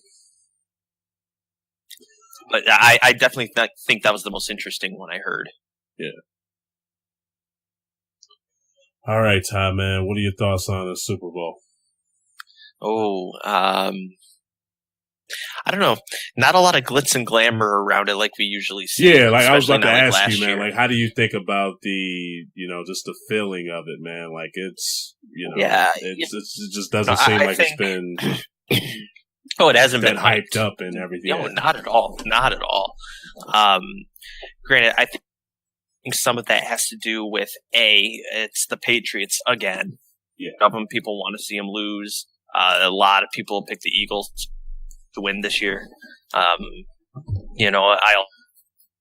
But I definitely think that was the most interesting one I heard. Yeah. All right, Ty, man. What are your thoughts on the Super Bowl? Oh, I don't know. Not a lot of glitz and glamour around it like we usually see. Yeah, I was about to ask you, man. How do you think about the, just the feeling of it, man? It's, it just doesn't seem like it's been. Oh, it hasn't been hyped up and everything. No, not at all. Not at all. Granted, I think some of that has to do with it's the Patriots again. Yeah. Some of them people want to see them lose. A lot of people pick the Eagles to win this year. I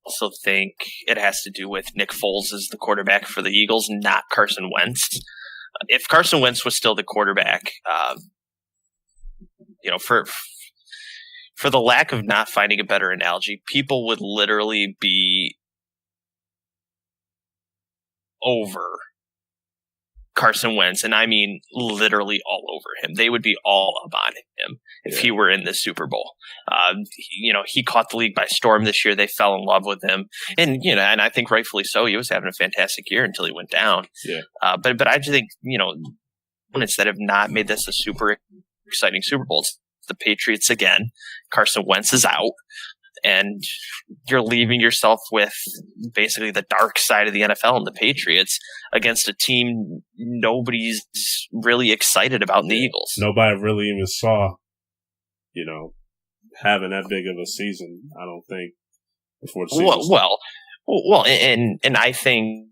also think it has to do with Nick Foles as the quarterback for the Eagles, not Carson Wentz. If Carson Wentz was still the quarterback, for the lack of not finding a better analogy, people would literally be over Carson Wentz, and I mean literally all over him. They would be all up on him if he were in the Super Bowl. He caught the league by storm this year. They fell in love with him, and I think rightfully so. He was having a fantastic year until he went down. Yeah. But I just think instead of not made this a super exciting Super Bowl, it's the Patriots again. Carson Wentz is out. And you're leaving yourself with basically the dark side of the NFL and the Patriots against a team nobody's really excited about in the Eagles. Nobody really even saw, having that big of a season, I don't think, before the season. Well, and I think,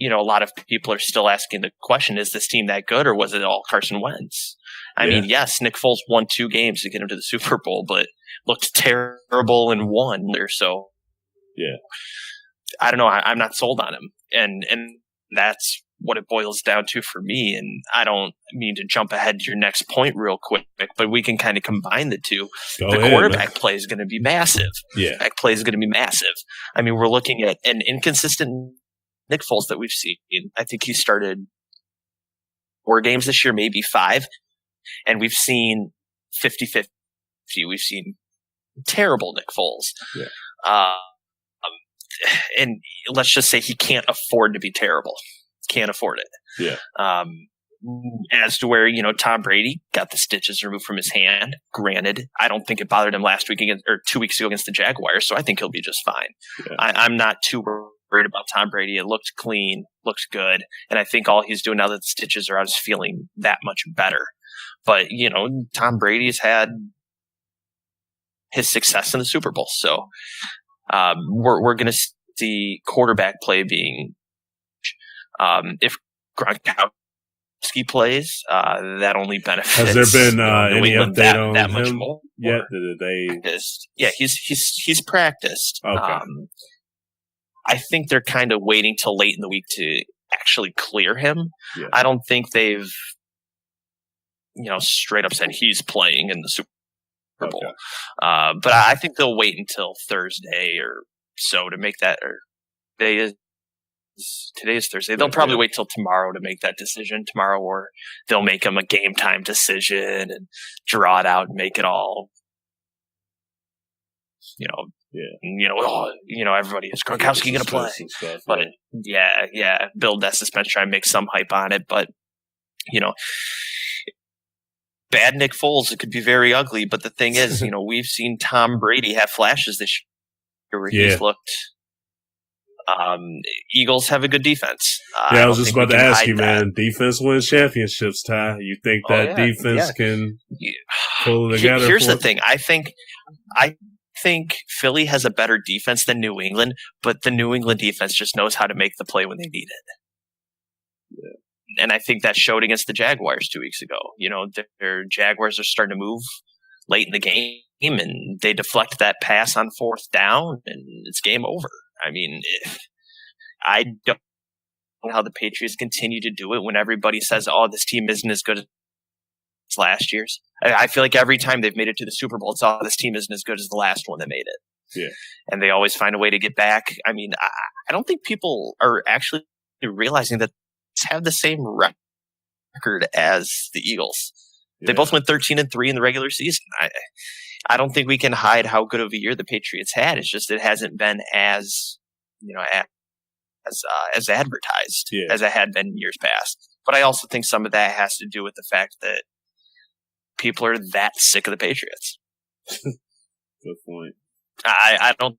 a lot of people are still asking the question, is this team that good or was it all Carson Wentz? I mean, yes, Nick Foles won 2 games to get him to the Super Bowl, but looked terrible in 1 or so. Yeah. I don't know. I'm not sold on him. And that's what it boils down to for me. And I don't mean to jump ahead to your next point real quick, but we can kind of combine the two. Quarterback play is going to be massive. Yeah. Quarterback play is going to be massive. I mean, we're looking at an inconsistent Nick Foles that we've seen. I think he started 4 games this year, maybe 5. And we've seen 50-50. We've seen terrible Nick Foles. Yeah. And let's just say he can't afford to be terrible. Can't afford it. Yeah. As to where, Tom Brady got the stitches removed from his hand. Granted, I don't think it bothered him last week or 2 weeks ago against the Jaguars, so I think he'll be just fine. Yeah. I'm not too worried about Tom Brady. It looked clean, looked good. And I think all he's doing now that the stitches are out is feeling that much better. But, Tom Brady's had his success in the Super Bowl. So we're going to see quarterback play being if Gronkowski plays, that only benefits. Has there been any update on that him much more yet? Did they? Yeah, he's practiced. Okay. I think they're kind of waiting till late in the week to actually clear him. Yeah. I don't think they've straight up said he's playing in the Super Bowl. Okay. But I think they'll wait until Thursday or so to make that. Or today is Thursday. They'll probably wait till tomorrow to make that decision. Tomorrow, or they'll make them a game time decision and draw it out and make it all. Everybody is Gronkowski going to play, stuff, but build that suspense, try and make some hype on it, but bad Nick Foles, it could be very ugly. But the thing is, we've seen Tom Brady have flashes this year where he's looked. Eagles have a good defense. I was just about to ask you, man. Defense wins championships, Ty. You think that defense can pull it together? Here's the thing. I think Philly has a better defense than New England, but the New England defense just knows how to make the play when they need it. Yeah. And I think that showed against the Jaguars 2 weeks ago. Their Jaguars are starting to move late in the game, and they deflect that pass on 4th down, and it's game over. I mean, I don't know how the Patriots continue to do it when everybody says, "Oh, this team isn't as good as last year's." I feel like every time they've made it to the Super Bowl, it's this team isn't as good as the last one that made it. Yeah, and they always find a way to get back. I mean, I don't think people are actually realizing that have the same record as the Eagles. They both went 13-3 in the regular season. I don't think we can hide how good of a year the Patriots had. It's just it hasn't been as as advertised as it had been in years past. But I also think some of that has to do with the fact that people are that sick of the Patriots. Good point. I don't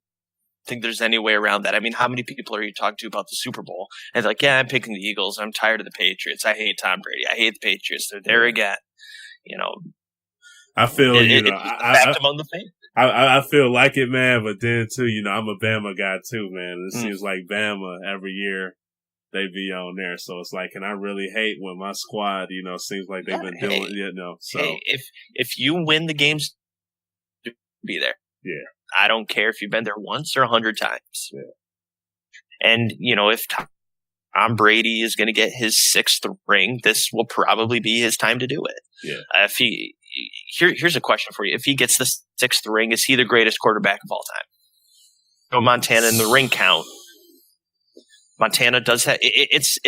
think there's any way around that. I mean, how many people are you talking to about the Super Bowl? And they're like, yeah, I'm picking the Eagles. I'm tired of the Patriots. I hate Tom Brady. I hate the Patriots. They're there again. I feel it's fact among the fans. I feel like it, man. But then too, I'm a Bama guy too, man. It seems like Bama every year they be on there. So it's like, and I really hate when my squad, seems like they've been doing, So if you win the games, be there. Yeah. I don't care if you've been there once or 100 times. Yeah. And, if Tom Brady is going to get his 6th ring, this will probably be his time to do it. Yeah. Here's a question for you. If he gets the 6th ring, is he the greatest quarterback of all time? So Montana in the ring count. Montana does have it's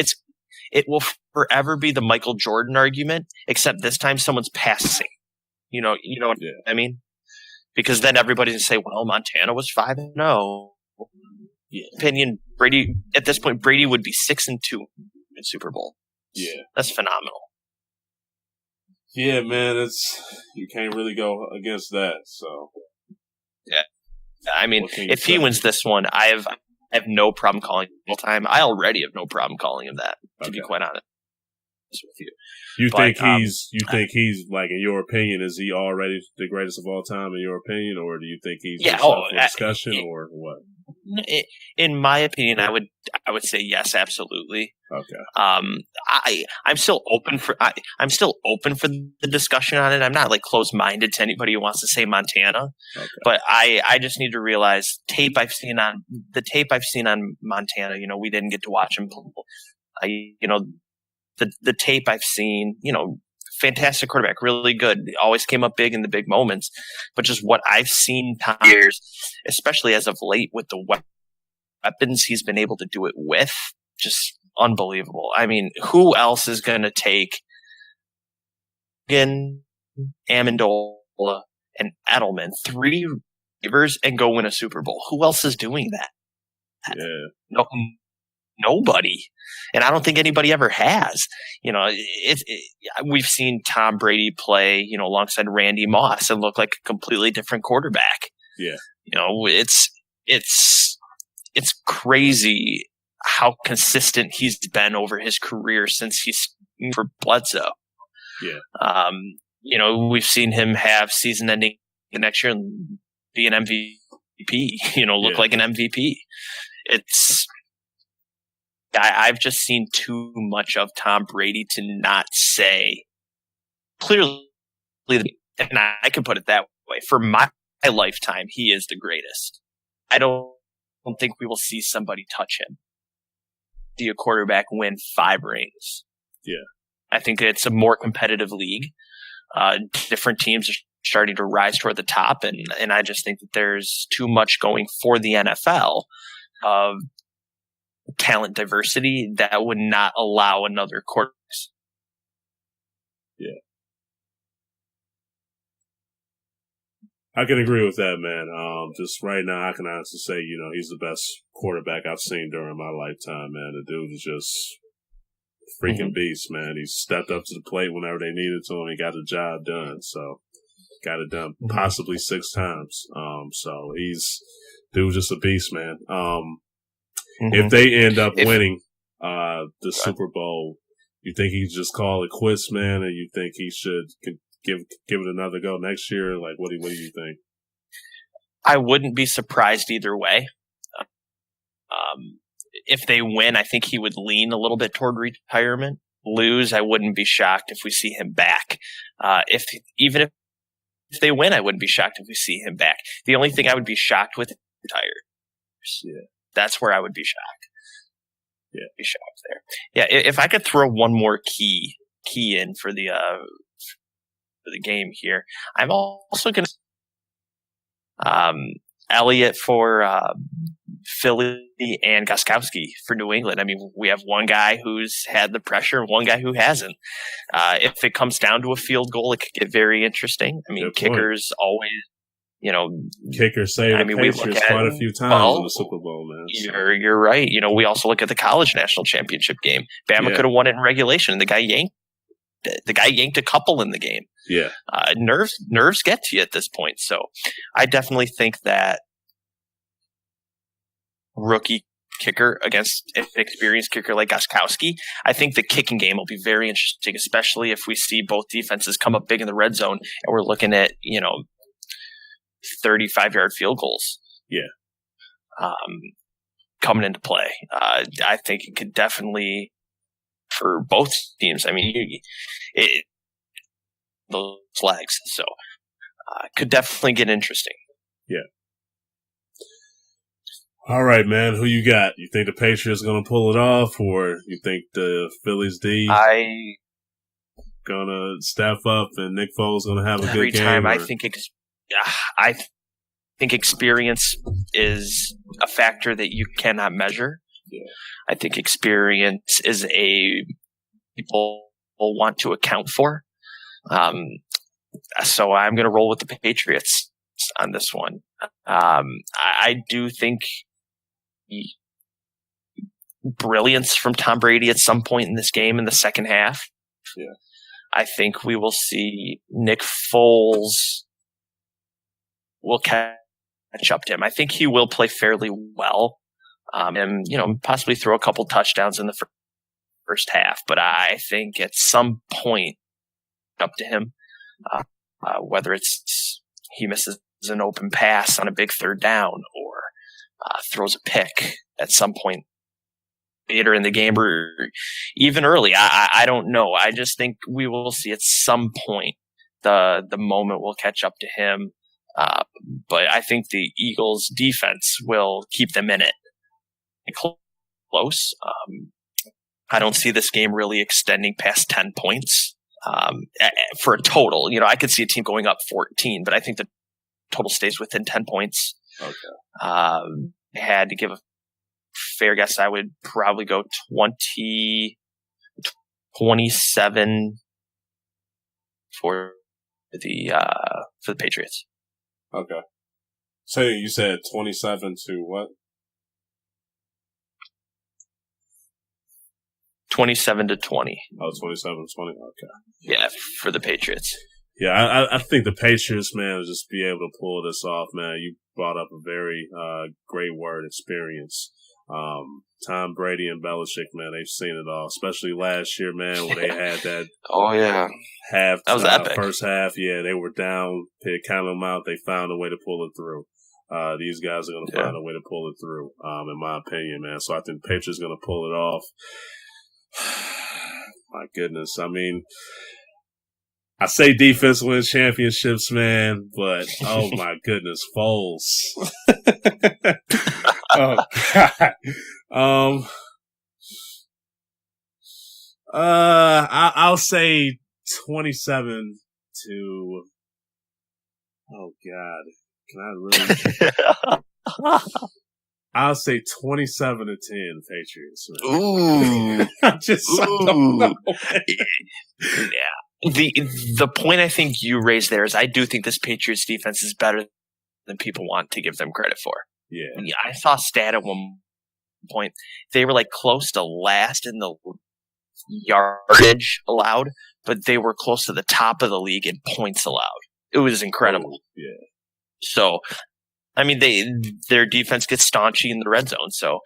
it will forever be the Michael Jordan argument, except this time someone's passing. You know what I mean? Because then everybody's going to say, well, Montana was 5-0. Opinion, Brady, at this point, Brady would be 6-2 in Super Bowl. Yeah. That's phenomenal. Yeah, man, you can't really go against that, so. Yeah. I mean, if he wins this one, I have no problem calling him all time. I already have no problem calling him that, to be quite honest with you. You think he's like, in your opinion, is he already the greatest of all time in your opinion, or do you think he's up for discussion, or what? In my opinion, I would say yes, absolutely. Okay. I'm still open for the discussion on it. I'm not like closed-minded to anybody who wants to say Montana, but I just need to realize the tape I've seen on Montana. You know, we didn't get to watch him. The tape I've seen, you know, fantastic quarterback, really good. Always came up big in the big moments. But just what I've seen years, especially as of late with the weapons he's been able to do it with, just unbelievable. I mean, who else is going to take Amendola and Edelman, 3 receivers, and go win a Super Bowl? Who else is doing that? Yeah. Nobody. And I don't think anybody ever has. You know, we've seen Tom Brady play, you know, alongside Randy Moss and look like a completely different quarterback. Yeah. You know, it's crazy how consistent he's been over his career since he's for Bledsoe. Yeah. You know, we've seen him have season ending next year and be an MVP, you know, look like an MVP. I've just seen too much of Tom Brady to not say clearly, and I can put it that way, for my lifetime, he is the greatest. I don't think we will see somebody touch him. See a quarterback win 5 rings. Yeah. I think it's a more competitive league. Different teams are starting to rise toward the top, and I just think that there's too much going for the NFL of talent diversity that would not allow another quarterback. Yeah. I can agree with that, man. Just right now, I can honestly say, you know, he's the best quarterback I've seen during my lifetime, man. The dude is just freaking beast, man. He stepped up to the plate whenever they needed to, and he got the job done. So, got it done possibly 6 times. So dude's just a beast, man. If they end up winning the Super Bowl, you think he just call it quits, man, and you think he should give it another go next year? Like, what do you think? I wouldn't be surprised either way. If they win, I think he would lean a little bit toward retirement. Lose, I wouldn't be shocked if we see him back. If they win, I wouldn't be shocked if we see him back. The only thing I would be shocked with is retires. Yeah. That's where I would be shocked. Yeah. Be shocked there. Yeah, if I could throw one more key in for the game here, I'm also going to Elliott for Philly and Gostkowski for New England. I mean, we have one guy who's had the pressure and one guy who hasn't. If it comes down to a field goal, it could get very interesting. I mean, kickers always, you know, kicker saved the Patriots quite a few times in the Super Bowl, man. So. You're right. You know, we also look at the college national championship game. Bama could have won it in regulation, and the guy yanked a couple in the game. Yeah. Nerves get to you at this point. So I definitely think that rookie kicker against an experienced kicker like Gostkowski, I think the kicking game will be very interesting, especially if we see both defenses come up big in the red zone and we're looking at, you know, 35-yard field goals. Yeah. Coming into play. I think it could definitely, for both teams, I mean, those flags. So could definitely get interesting. Yeah. All right, man. Who you got? You think the Patriots going to pull it off, or you think the Phillies D going to step up and Nick Foles going to have a good game? Every time I think experience is a factor that you cannot measure. Yeah. I think experience is people will want to account for. So I'm going to roll with the Patriots on this one. I do think brilliance from Tom Brady at some point in this game in the second half. Yeah. I think we will see Nick Foles will catch up to him. I think he will play fairly well, and possibly throw a couple touchdowns in the first half. But I think at some point up to him, whether it's he misses an open pass on a big third down or throws a pick at some point later in the game or even early. I don't know. I just think we will see at some point the moment will catch up to him. But I think the Eagles defense will keep them in it close. I don't see this game really extending past 10 points for a total. I could see a team going up 14, but I think the total stays within 10 points. Okay. I had to give a fair guess. I would probably go 27 for the Patriots. Okay. So you said 27 to what? 27 to 20. Oh, 27 to 20. Okay. Yeah, for the Patriots. Yeah, I think the Patriots, man, will just be able to pull this off, man. You brought up a very great word, experience. Tom Brady and Belichick, man, they've seen it all, especially last year, man, when they had that oh yeah half that was epic. First half. Yeah, they were down, they counted them out, they found a way to pull it through. These guys are going to find a way to pull it through, in my opinion, man. So I think the Patriots are going to pull it off. My goodness. I mean, I say defense wins championships, man, but oh my goodness, Foles. Oh God. I'll say 27 to. Oh God, can I really? I'll say 27 to 10 Patriots. Man. Ooh, I don't know. Yeah. The point I think you raised there is I do think this Patriots defense is better than people want to give them credit for. Yeah. I saw a stat at one point. They were like close to last in the yardage allowed, but they were close to the top of the league in points allowed. It was incredible. Oh, yeah. So, I mean, their defense gets staunchy in the red zone, so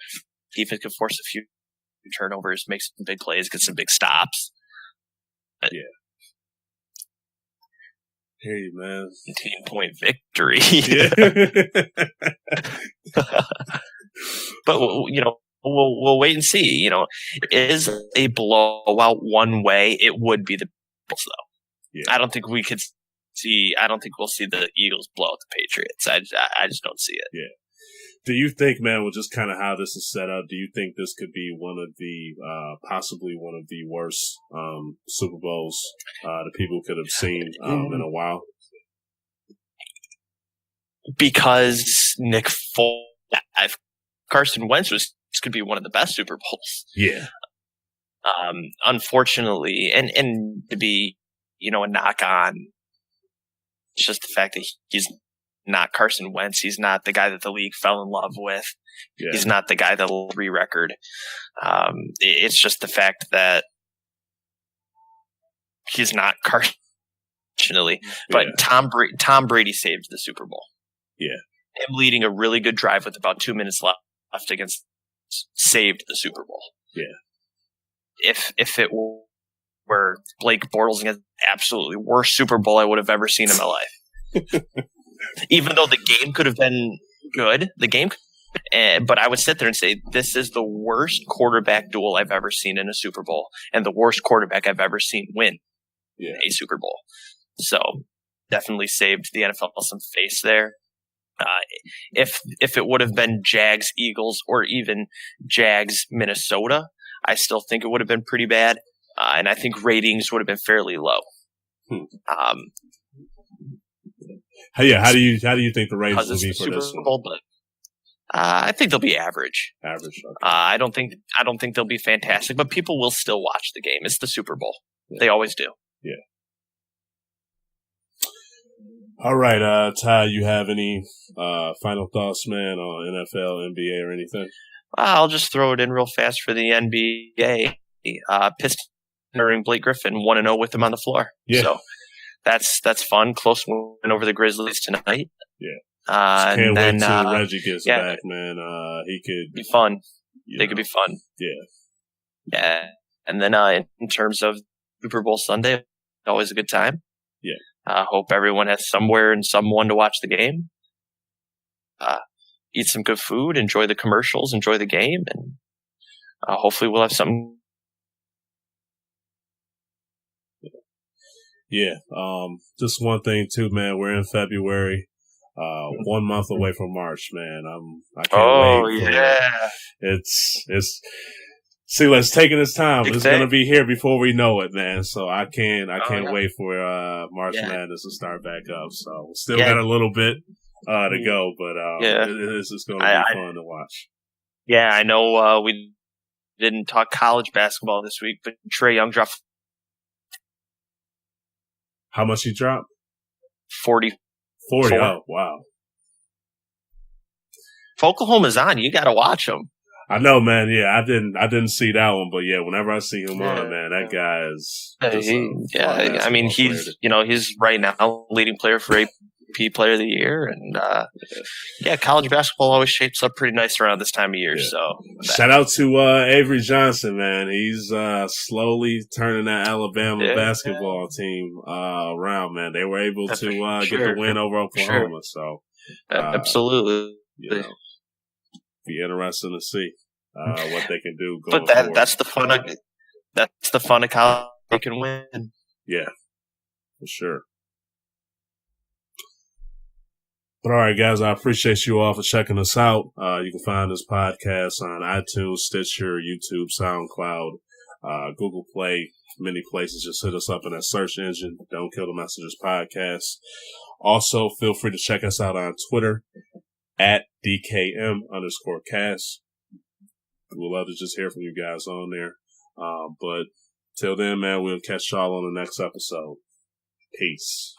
defense can force a few turnovers, make some big plays, get some big stops. Yeah. Hear you, man. 18-point victory. Yeah. But we'll wait and see. Is a blowout one way? It would be the Bills, though. Yeah. I don't think we could see. I don't think we'll see the Eagles blow out the Patriots. I just don't see it. Yeah. Do you think, man, with just kind of how this is set up, do you think this could be one of the, possibly one of the worst Super Bowls that people could have seen in a while? Because Nick Foles, Carson Wentz this could be one of the best Super Bowls. Yeah. Unfortunately, and to be, a knock on, it's just the fact that he's not Carson Wentz. He's not the guy that the league fell in love with. Yeah. He's not the guy that will re-record. It's just the fact that he's not Carson. But yeah. Tom Brady saved the Super Bowl. Yeah. Him leading a really good drive with about 2 minutes left saved the Super Bowl. Yeah. If it were Blake Bortles in an absolutely worst Super Bowl I would have ever seen in my life. Even though the game could have been good, but I would sit there and say, this is the worst quarterback duel I've ever seen in a Super Bowl and the worst quarterback I've ever seen win a Super Bowl. So definitely saved the NFL some face there. If it would have been Jags, Eagles, or even Jags, Minnesota, I still think it would have been pretty bad. And I think ratings would have been fairly low. How do you think the ratings will be for Super this Bowl, but I think they'll be average. Average. Okay. I don't think they'll be fantastic, but people will still watch the game. It's the Super Bowl. Yeah. They always do. Yeah. All right, Ty, you have any final thoughts, man, on NFL, NBA, or anything? I'll just throw it in real fast for the NBA. Pistons hiring Blake Griffin 1-0 with him on the floor. Yeah. So that's fun. Close win over the Grizzlies tonight. Yeah. Can't wait till Reggie gets back, man. He could be fun. They could be fun. Yeah. Yeah. And then in terms of Super Bowl Sunday, always a good time. Yeah. Hope everyone has somewhere and someone to watch the game. Eat some good food, enjoy the commercials, enjoy the game, and hopefully we'll have something. Yeah. Just one thing too, man. We're in February. 1 month away from March, man. I can't wait. Oh yeah. It's it's taking its time. It's gonna be here before we know it, man. So I can't wait for March Madness to start back up. So still got a little bit to go, but it's just gonna be fun to watch. Yeah, I know we didn't talk college basketball this week, but Trae Young dropped. How much he dropped? 40. Oh, wow. If Oklahoma's on, you got to watch him. I know, man. Yeah, I didn't see that one, but yeah, whenever I see him on, man, that guy is. I mean, he's right now leading player for AP Player of the Year, and college basketball always shapes up pretty nice around this time of year. Yeah. So shout out to Avery Johnson, man. He's slowly turning that Alabama basketball team around, man. They were able to get the win over Oklahoma, so absolutely. Be interesting to see what they can do. Going forward. That's the fun of college. They can win. Yeah, for sure. But all right, guys, I appreciate you all for checking us out. You can find this podcast on iTunes, Stitcher, YouTube, SoundCloud, Google Play, many places. Just hit us up in that search engine. Don't Kill the Messengers Podcast. Also, feel free to check us out on Twitter at DKM_cast. We'd love to just hear from you guys on there. But till then, man, we'll catch y'all on the next episode. Peace.